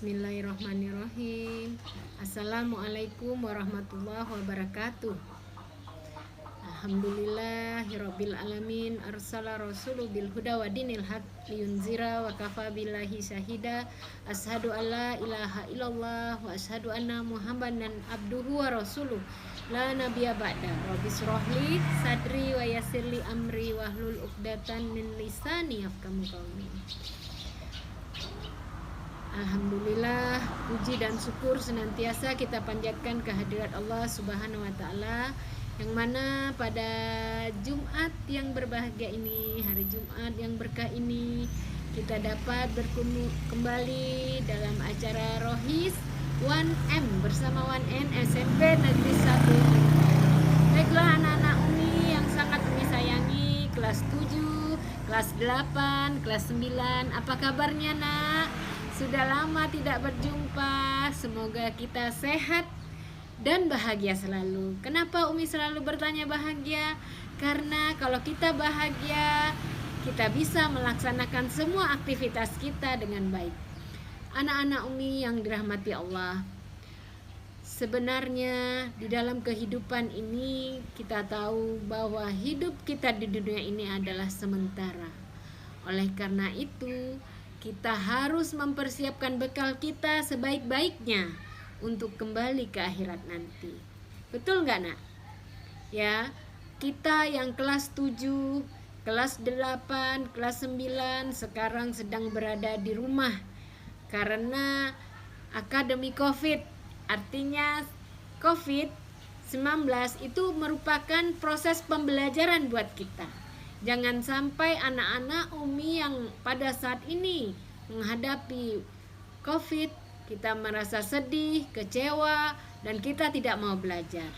Bismillahirrahmanirrahim. Assalamualaikum warahmatullahi wabarakatuh. Alhamdulillahirabbil alamin, arsala rasuluhu bil huda wa dinil haq liyunzira wa kafa billahi syahida. Asyhadu alla ilaha illallah wa asyhadu anna muhammadan abduhu wa rasuluh. La nabiyya ba'da. Rabbi shrahli sadri wa yassirli amri wahlul 'uqdatan min lisani yafqahu qawli. Alhamdulillah, puji dan syukur senantiasa kita panjatkan kehadirat Allah Subhanahu wa taala, yang mana pada Jumat yang berbahagia ini, hari Jumat yang berkah ini, kita dapat berkumpul kembali dalam acara Rohis 1M bersama 1N SMP Negeri 1. Baiklah anak-anak Umi yang sangat Umi sayangi, kelas 7, kelas 8, kelas 9, apa kabarnya nak? Sudah lama tidak berjumpa, semoga kita sehat dan bahagia selalu. Kenapa Umi selalu bertanya bahagia? Karena kalau kita bahagia, kita bisa melaksanakan semua aktivitas kita dengan baik. Anak-anak Umi yang dirahmati Allah, sebenarnya di dalam kehidupan ini kita tahu bahwa hidup kita di dunia ini adalah sementara. Oleh karena itu, kita harus mempersiapkan bekal kita sebaik-baiknya untuk kembali ke akhirat nanti. Betul nggak nak? Ya, kita yang kelas 7, kelas 8, kelas 9 sekarang sedang berada di rumah karena akademi COVID. Artinya COVID-19 itu merupakan proses pembelajaran buat kita. Jangan sampai anak-anak Umi yang pada saat ini menghadapi COVID, kita merasa sedih, kecewa, dan kita tidak mau belajar.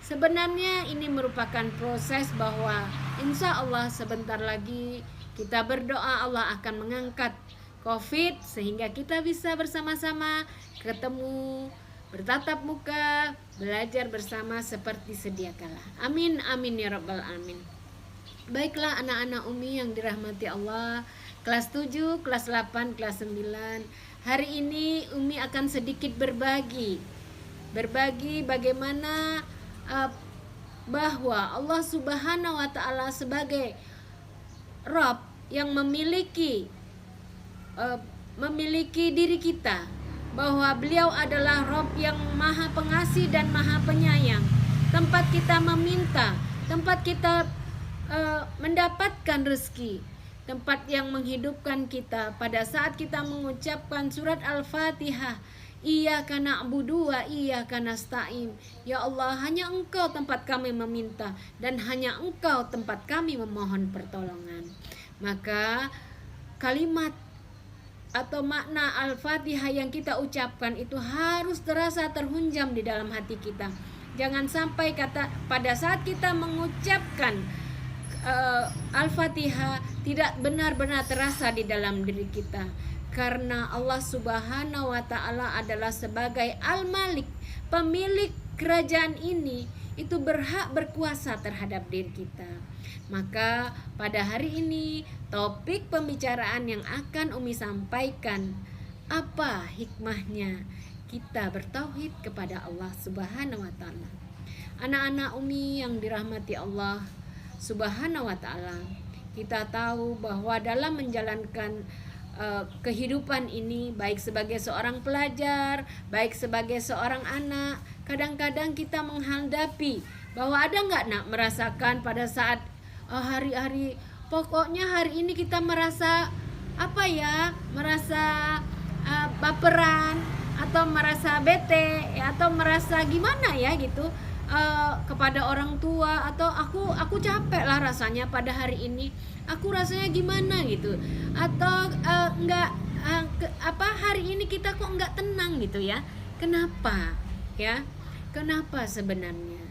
Sebenarnya ini merupakan proses bahwa insya Allah sebentar lagi kita berdoa Allah akan mengangkat COVID sehingga kita bisa bersama-sama ketemu, bertatap muka, belajar bersama seperti sedia kala. Amin, amin ya rabbal alamin. Baiklah anak-anak Umi yang dirahmati Allah, kelas 7, kelas 8, kelas 9. Hari ini Umi akan sedikit berbagi bagaimana bahwa Allah Subhanahu wa taala sebagai Rabb yang memiliki diri kita, bahwa beliau adalah Rabb yang maha pengasih dan maha penyayang. Tempat kita meminta, tempat kita mendapatkan rezeki, tempat yang menghidupkan kita pada saat kita mengucapkan surat Al-Fatihah, Iyyaka na'budu wa iyyaka nasta'in. Ya Allah, hanya Engkau tempat kami meminta dan hanya Engkau tempat kami memohon pertolongan. Maka kalimat atau makna Al-Fatihah yang kita ucapkan itu harus terasa terhunjam di dalam hati kita. Jangan sampai pada saat kita mengucapkan Al-Fatihah tidak benar-benar terasa di dalam diri kita, karena Allah Subhanahu wa taala adalah sebagai Al-Malik, pemilik kerajaan ini, itu berhak berkuasa terhadap diri kita. Maka pada hari ini topik pembicaraan yang akan Umi sampaikan, apa hikmahnya kita bertauhid kepada Allah Subhanahu wa taala. Anak-anak Umi yang dirahmati Allah Subhanahu wa taala, kita tahu bahwa dalam menjalankan kehidupan ini, baik sebagai seorang pelajar, baik sebagai seorang anak, kadang-kadang kita menghadapi bahwa ada nggak nak merasakan pada saat hari-hari, pokoknya hari ini kita merasa merasa baperan atau merasa bete atau merasa gimana ya gitu kepada orang tua, atau aku capek lah rasanya pada hari ini, aku rasanya gimana gitu, atau hari ini kita kok nggak tenang gitu ya. Kenapa ya? Kenapa sebenarnya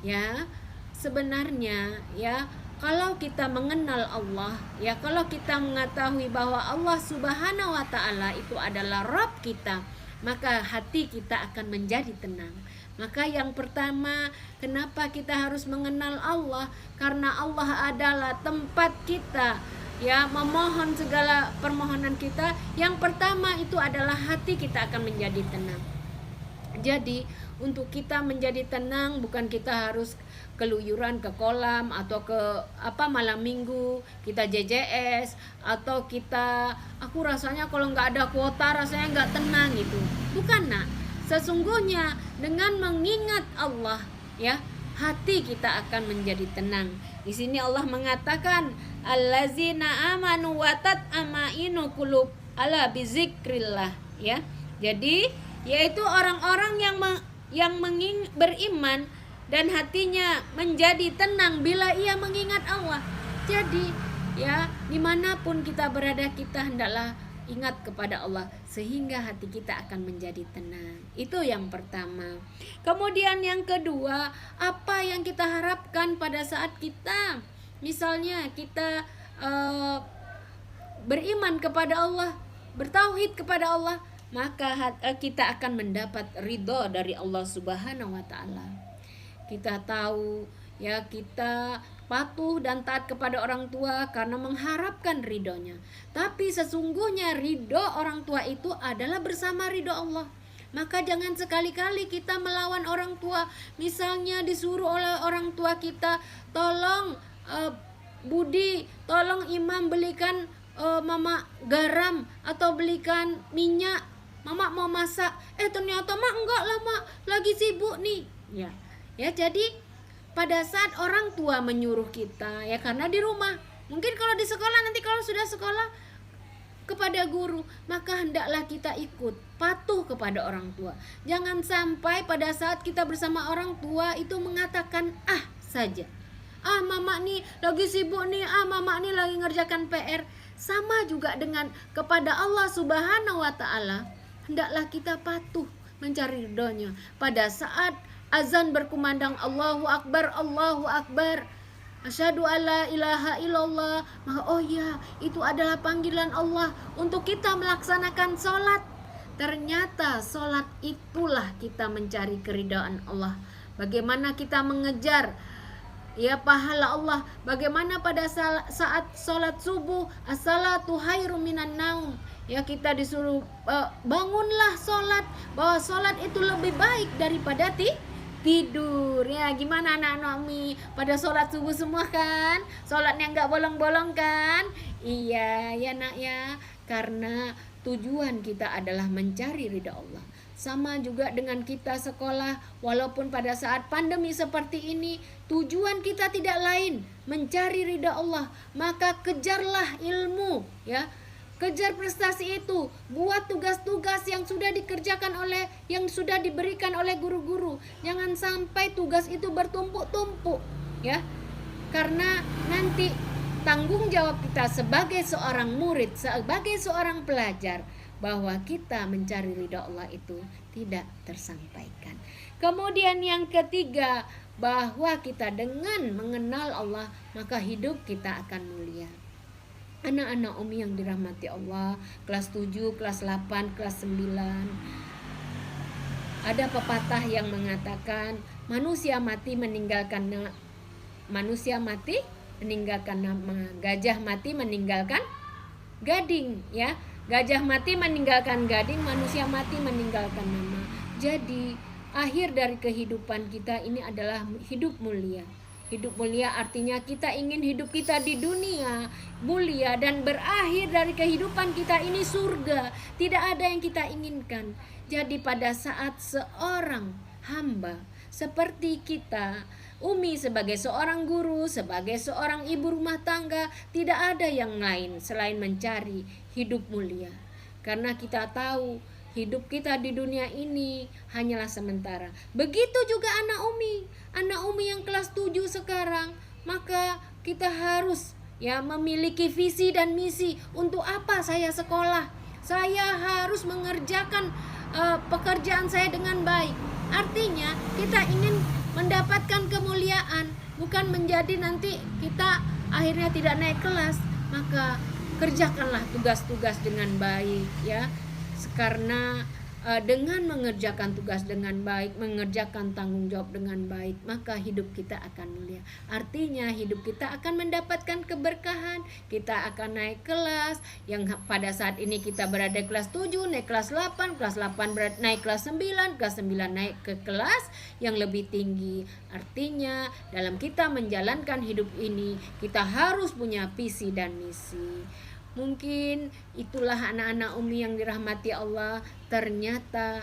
ya? Sebenarnya ya, kalau kita mengenal Allah ya, kalau kita mengetahui bahwa Allah Subhanahu wa taala itu adalah Rabb kita, maka hati kita akan menjadi tenang. Maka yang pertama, kenapa kita harus mengenal Allah? Karena Allah adalah tempat kita ya memohon segala permohonan kita. Yang pertama itu adalah hati kita akan menjadi tenang. Jadi untuk kita menjadi tenang, bukan kita harus keluyuran ke kolam atau ke malam minggu kita JJS, atau kita aku rasanya kalau nggak ada kuota rasanya nggak tenang gitu. Bukan, nak. Sesungguhnya dengan mengingat Allah ya, hati kita akan menjadi tenang. Di sini Allah mengatakan allazina amanu wa tatma'innu qulub ala bizikrillah ya. Jadi yaitu orang-orang yang beriman dan hatinya menjadi tenang bila ia mengingat Allah. Jadi ya, dimanapun kita berada, kita hendaklah ingat kepada Allah sehingga hati kita akan menjadi tenang. Itu yang pertama. Kemudian yang kedua, apa yang kita harapkan pada saat kita misalnya kita beriman kepada Allah, bertauhid kepada Allah, maka kita akan mendapat ridho dari Allah Subhanahu wa taala. Kita tahu ya, kita patuh dan taat kepada orang tua karena mengharapkan ridhonya. Tapi sesungguhnya ridho orang tua itu adalah bersama ridho Allah. Maka jangan sekali-kali kita melawan orang tua. Misalnya disuruh oleh orang tua kita, tolong Budi, tolong Imam belikan Mama garam atau belikan minyak, Mama mau masak. Ternyata Mak enggak lah Mak, lagi sibuk nih. Ya jadi pada saat orang tua menyuruh kita ya karena di rumah, mungkin kalau di sekolah nanti kalau sudah sekolah kepada guru, maka hendaklah kita ikut patuh kepada orang tua. Jangan sampai pada saat kita bersama orang tua itu mengatakan saja. Mama nih lagi sibuk nih, mama nih lagi ngerjakan PR. Sama juga dengan kepada Allah Subhanahu wa taala, hendaklah kita patuh mencari ridhonya. Pada saat azan berkumandang Allahu Akbar, Allahu Akbar, asyhadu alla ilaha illallah, maka itu adalah panggilan Allah untuk kita melaksanakan sholat. Ternyata sholat itulah kita mencari keridhaan Allah. Bagaimana kita mengejar ya pahala Allah, bagaimana pada saat sholat subuh, as-salatu khairum minan naum, ya kita disuruh bangunlah sholat, bahwa sholat itu lebih baik daripada tidur. Ya gimana anak-anak Umi, pada sholat subuh semua kan, sholatnya nggak bolong-bolong kan? Iya ya nak ya, karena tujuan kita adalah mencari ridha Allah. Sama juga dengan kita sekolah, walaupun pada saat pandemi seperti ini, tujuan kita tidak lain mencari ridha Allah. Maka kejarlah ilmu ya, kejar prestasi itu, buat tugas-tugas yang sudah dikerjakan yang sudah diberikan oleh guru-guru. Jangan sampai tugas itu bertumpuk-tumpuk ya, karena nanti tanggung jawab kita sebagai seorang murid, sebagai seorang pelajar, bahwa kita mencari ridha Allah itu tidak tersampaikan. Kemudian yang ketiga, bahwa kita dengan mengenal Allah maka hidup kita akan mulia. Anak-anak Umi yang dirahmati Allah, kelas 7, kelas 8, kelas 9, ada pepatah yang mengatakan manusia mati meninggalkan nama, gajah mati meninggalkan gading ya. Gajah mati meninggalkan gading, manusia mati meninggalkan nama. Jadi akhir dari kehidupan kita ini adalah hidup mulia. Hidup mulia artinya kita ingin hidup kita di dunia mulia dan berakhir dari kehidupan kita ini surga. Tidak ada yang kita inginkan. Jadi pada saat seorang hamba seperti kita, Umi sebagai seorang guru, sebagai seorang ibu rumah tangga, tidak ada yang lain selain mencari hidup mulia. Karena kita tahu hidup kita di dunia ini hanyalah sementara. Begitu juga anak Umi yang kelas 7 sekarang. Maka kita harus ya memiliki visi dan misi. Untuk apa saya sekolah? Saya harus mengerjakan pekerjaan saya dengan baik. Artinya kita ingin mendapatkan kemuliaan, bukan menjadi nanti kita akhirnya tidak naik kelas. Maka kerjakanlah tugas-tugas dengan baik ya, karena dengan mengerjakan tugas dengan baik, mengerjakan tanggung jawab dengan baik, maka hidup kita akan mulia. Artinya hidup kita akan mendapatkan keberkahan. Kita akan naik kelas, yang pada saat ini kita berada kelas 7, naik kelas 8, kelas 8 naik kelas 9, kelas 9 naik ke kelas yang lebih tinggi. Artinya dalam kita menjalankan hidup ini, kita harus punya visi dan misi. Mungkin itulah anak-anak Umi yang dirahmati Allah. Ternyata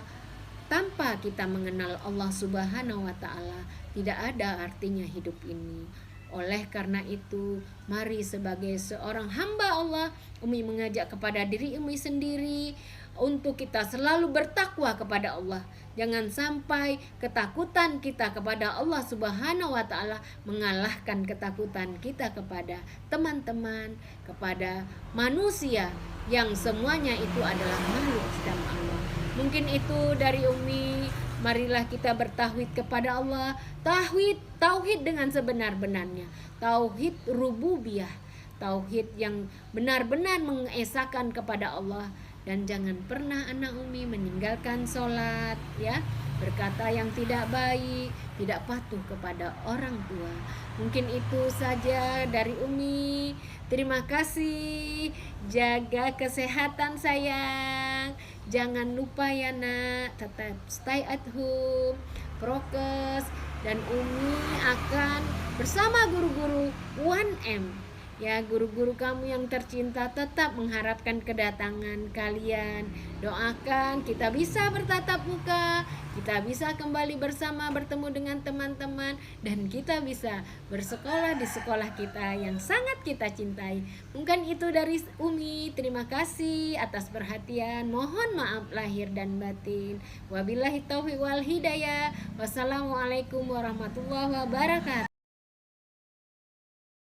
tanpa kita mengenal Allah Subhanahu wa Ta'ala, tidak ada artinya hidup ini. Oleh karena itu, mari sebagai seorang hamba Allah, Umi mengajak kepada diri Umi sendiri untuk kita selalu bertakwa kepada Allah. Jangan sampai ketakutan kita kepada Allah Subhanahu wa Ta'ala mengalahkan ketakutan kita kepada teman-teman, kepada manusia yang semuanya itu adalah makhluk sedang Allah. Mungkin itu dari Umi. Marilah kita bertauhid kepada Allah. Tauhid dengan sebenar-benarnya. Tauhid rububiyah. Tauhid yang benar-benar mengesahkan kepada Allah. Dan jangan pernah anak Umi meninggalkan sholat, ya, berkata yang tidak baik, tidak patuh kepada orang tua. Mungkin itu saja dari Umi. Terima kasih. Jaga kesehatan sayang. Jangan lupa ya nak, tetap stay at home, prokes. Dan Umi akan bersama guru-guru 1M. Ya, guru-guru kamu yang tercinta tetap mengharapkan kedatangan kalian. Doakan kita bisa bertatap muka, kita bisa kembali bersama bertemu dengan teman-teman, dan kita bisa bersekolah di sekolah kita yang sangat kita cintai. Mungkin itu dari Umi. Terima kasih atas perhatian. Mohon maaf lahir dan batin. Wabillahi taufiq wal hidayah. Wassalamualaikum warahmatullahi wabarakatuh.